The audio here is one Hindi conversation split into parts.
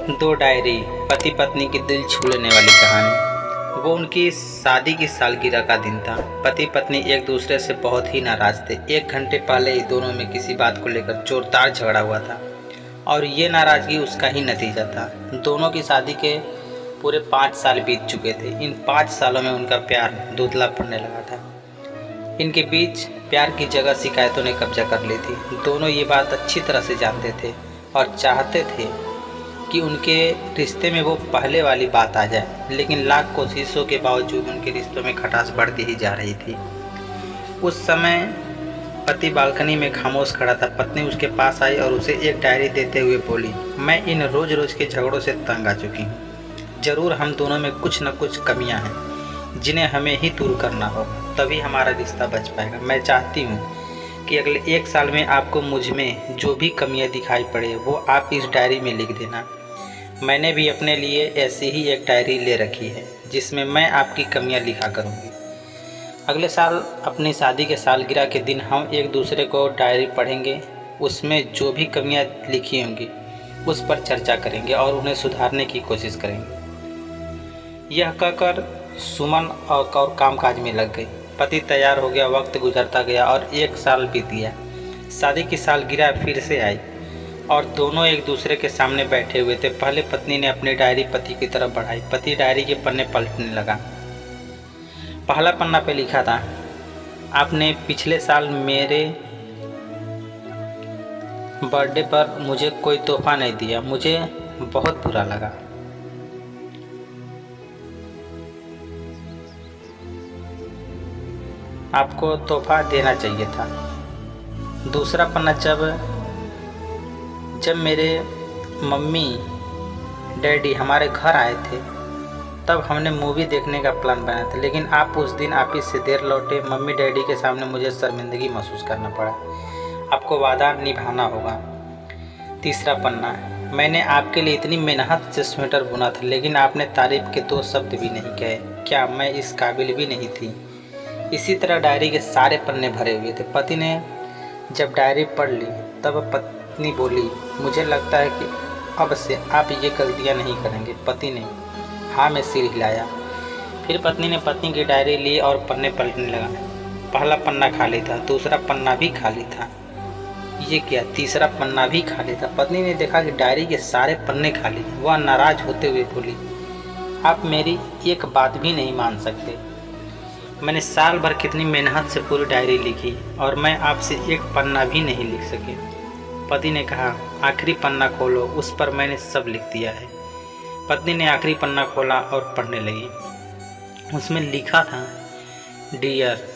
दो डायरी, पति पत्नी की दिल छू लेने वाली कहानी। वो उनकी शादी की सालगिरह का दिन था। पति पत्नी एक दूसरे से बहुत ही नाराज थे। 1 घंटे पहले ही दोनों में किसी बात को लेकर जोरदार झगड़ा हुआ था और ये नाराजगी उसका ही नतीजा था। दोनों की शादी के पूरे 5 साल बीत चुके थे। इन 5 सालों में उनका प्यार धुंधला पड़ने लगा था। इनके बीच प्यार की जगह शिकायतों ने कब्जा कर ली थी। दोनों ये बात अच्छी तरह से जानते थे और चाहते थे कि उनके रिश्ते में वो पहले वाली बात आ जाए, लेकिन लाख कोशिशों के बावजूद उनके रिश्तों में खटास बढ़ती ही जा रही थी। उस समय पति बालकनी में खामोश खड़ा था। पत्नी उसके पास आई और उसे एक डायरी देते हुए बोली, मैं इन रोज रोज के झगड़ों से तंग आ चुकी हूँ। जरूर हम दोनों में कुछ न कुछ कमियां हैं जिन्हें हमें ही दूर करना होगा, तभी हमारा रिश्ता बच पाएगा। मैं चाहती हूँ कि अगले 1 साल में आपको मुझ में जो भी कमियां दिखाई पड़े वो आप इस डायरी में लिख देना। मैंने भी अपने लिए ऐसी ही एक डायरी ले रखी है जिसमें मैं आपकी कमियां लिखा करूँगी। अगले साल अपनी शादी के सालगिरह के दिन हम एक दूसरे को डायरी पढ़ेंगे। उसमें जो भी कमियां लिखी होंगी उस पर चर्चा करेंगे और उन्हें सुधारने की कोशिश करेंगे। यह कहकर सुमन और कामकाज में लग गई। पति तैयार हो गया। वक्त गुजरता गया और 1 साल बीत गया। शादी की सालगिरह फिर से आई और दोनों एक दूसरे के सामने बैठे हुए थे। पहले पत्नी ने अपनी डायरी पति की तरफ बढ़ाई। पति डायरी के पन्ने पलटने लगा। पहला पन्ना पे लिखा था, आपने पिछले साल मेरे बर्थडे पर मुझे कोई तोहफा नहीं दिया, मुझे बहुत बुरा लगा। आपको तोहफा देना चाहिए था। दूसरा पन्ना, जब मेरे मम्मी डैडी हमारे घर आए थे तब हमने मूवी देखने का प्लान बनाया था, लेकिन आप उस दिन ऑफिस से देर लौटे। मम्मी डैडी के सामने मुझे शर्मिंदगी महसूस करना पड़ा। आपको वादा निभाना होगा। तीसरा पन्ना, मैंने आपके लिए इतनी मेहनत से स्वेटर बुना था, लेकिन आपने तारीफ के 2 शब्द भी नहीं कहे। क्या मैं इस काबिल भी नहीं थी? इसी तरह डायरी के सारे पन्ने भरे हुए थे। पति ने जब डायरी पढ़ ली तब पत्नी बोली, मुझे लगता है कि अब से आप ये गलतियां नहीं करेंगे। पति ने हाँ में सिर हिलाया। फिर पत्नी ने पत्नी की डायरी ली और पन्ने पलटने लगा। पहला पन्ना खाली था, दूसरा पन्ना भी खाली था। ये क्या, तीसरा पन्ना भी खाली था। पत्नी ने देखा कि डायरी के सारे पन्ने खाली हैं। वह नाराज होते हुए बोली, आप मेरी एक बात भी नहीं मान सकते। मैंने साल भर कितनी मेहनत से पूरी डायरी लिखी और मैं आपसे एक पन्ना भी नहीं लिख सके। पति ने कहा, आखिरी पन्ना खोलो, उस पर मैंने सब लिख दिया है। पत्नी ने आखिरी पन्ना खोला और पढ़ने लगी। उसमें लिखा था, डियर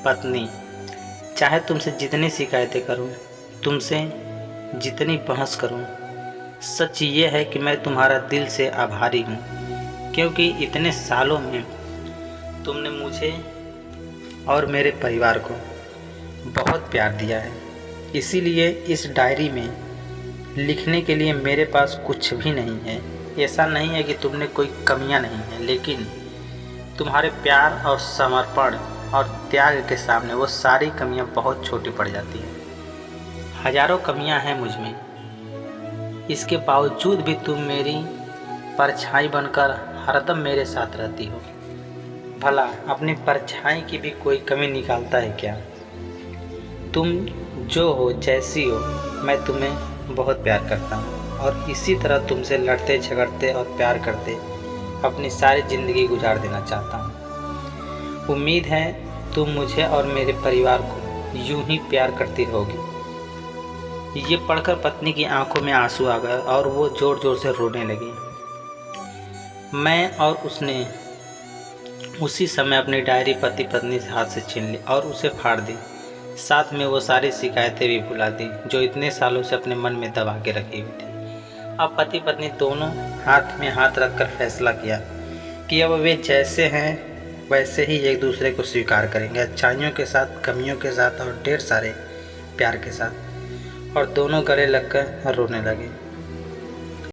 पत्नी, चाहे तुमसे जितनी शिकायतें करूं, तुमसे जितनी बहस करूं, सच ये है कि मैं तुम्हारा दिल से आभारी हूं, क्योंकि इतने सालों में तुमने मुझे और मेरे परिवार को बहुत प्यार दिया है। इसीलिए इस डायरी में लिखने के लिए मेरे पास कुछ भी नहीं है। ऐसा नहीं है कि तुमने कोई कमियां नहीं है, लेकिन तुम्हारे प्यार और समर्पण और त्याग के सामने वो सारी कमियां बहुत छोटी पड़ जाती हैं। हजारों कमियां हैं मुझ में, इसके बावजूद भी तुम मेरी परछाई बनकर हरदम मेरे साथ रहती हो। भला अपनी परछाई की भी कोई कमी निकालता है क्या? तुम जो हो, जैसी हो, मैं तुम्हें बहुत प्यार करता हूँ और इसी तरह तुमसे लड़ते झगड़ते और प्यार करते अपनी सारी ज़िंदगी गुजार देना चाहता हूँ। उम्मीद है तुम मुझे और मेरे परिवार को यूं ही प्यार करती रहोगी। ये पढ़कर पत्नी की आंखों में आंसू आ गए और वो ज़ोर ज़ोर से रोने लगी। मैं और उसने उसी समय अपनी डायरी पति पत्नी से हाथ से छीन ली और उसे फाड़ दी। साथ में वो सारी शिकायतें भी भुला दी जो इतने सालों से अपने मन में दबा के रखी हुई थी। अब पति पत्नी दोनों हाथ में हाथ रखकर फैसला किया कि अब वे जैसे हैं वैसे ही एक दूसरे को स्वीकार करेंगे, अच्छाइयों के साथ, कमियों के साथ और ढेर सारे प्यार के साथ। और दोनों गले लगकर रोने लगे।